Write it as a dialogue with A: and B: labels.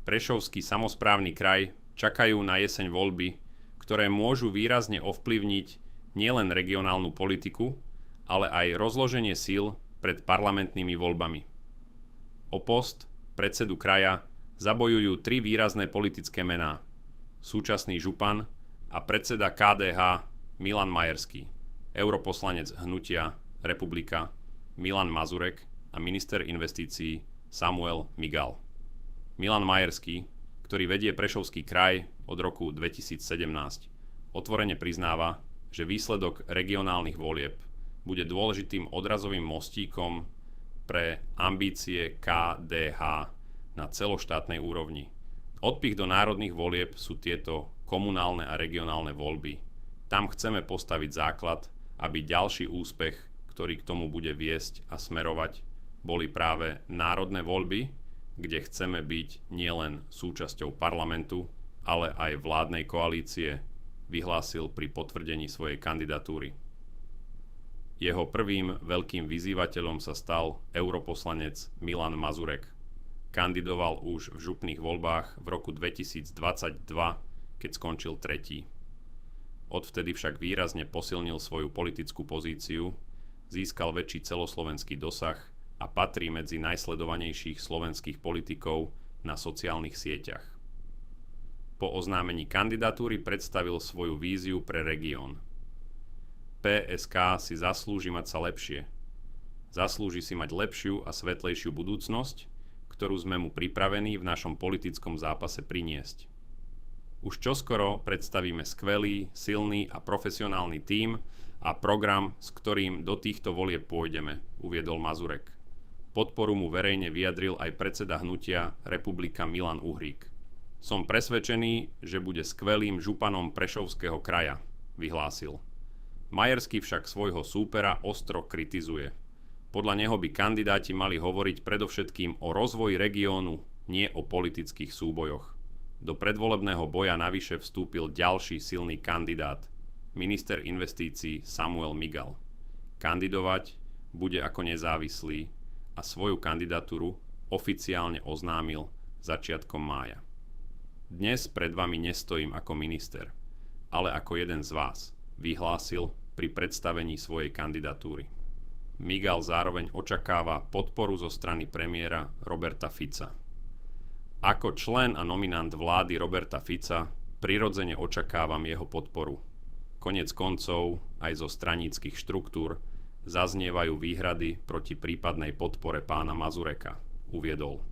A: Prešovský samosprávny kraj čakajú na jeseň voľby, ktoré môžu výrazne ovplyvniť nielen regionálnu politiku, ale aj rozloženie síl pred parlamentnými voľbami. O post predsedu kraja zabojujú tri výrazné politické mená: súčasný župan a predseda KDH Milan Majerský, europoslanec hnutia Republika Milan Mazurek a minister investícií Samuel Migal. Milan Majerský, ktorý vedie Prešovský kraj od roku 2017, otvorene priznáva, že výsledok regionálnych volieb bude dôležitým odrazovým mostíkom pre ambície KDH na celoštátnej úrovni. Odpich do národných volieb sú tieto komunálne a regionálne voľby. Tam chceme postaviť základ, aby ďalší úspech, ktorý k tomu bude viesť a smerovať, boli práve národné voľby, kde chceme byť nielen súčasťou parlamentu, ale aj vládnej koalície, vyhlásil pri potvrdení svojej kandidatúry. Jeho prvým veľkým vyzývateľom sa stal europoslanec Milan Mazurek. Kandidoval už v župných voľbách v roku 2022, keď skončil tretí. Odvtedy však výrazne posilnil svoju politickú pozíciu, získal väčší celoslovenský dosah a patrí medzi najsledovanejších slovenských politikov na sociálnych sieťach. Po oznámení kandidatúry predstavil svoju víziu pre región. PSK si zaslúži mať sa lepšie. Zaslúži si mať lepšiu a svetlejšiu budúcnosť, ktorú sme mu pripravení v našom politickom zápase priniesť. Už čoskoro predstavíme skvelý, silný a profesionálny tím a program, s ktorým do týchto volieb pôjdeme, uviedol Mazurek. Podporu mu verejne vyjadril aj predseda hnutia Republika Milan Uhrík. Som presvedčený, že bude skvelým županom Prešovského kraja, vyhlásil. Majerský však svojho súpera ostro kritizuje. Podľa neho by kandidáti mali hovoriť predovšetkým o rozvoji regiónu, nie o politických súbojoch. Do predvolebného boja navyše vstúpil ďalší silný kandidát, minister investícií Samuel Migal. Kandidovať bude ako nezávislý a svoju kandidatúru oficiálne oznámil začiatkom mája. Dnes pred vami nestojím ako minister, ale ako jeden z vás, vyhlásil pri predstavení svojej kandidatúry. Migal zároveň očakáva podporu zo strany premiéra Roberta Fica. Ako člen a nominant vlády Roberta Fica prirodzene očakávam jeho podporu. Koniec koncov aj zo straníckych štruktúr zaznievajú výhrady proti prípadnej podpore pána Mazureka, uviedol.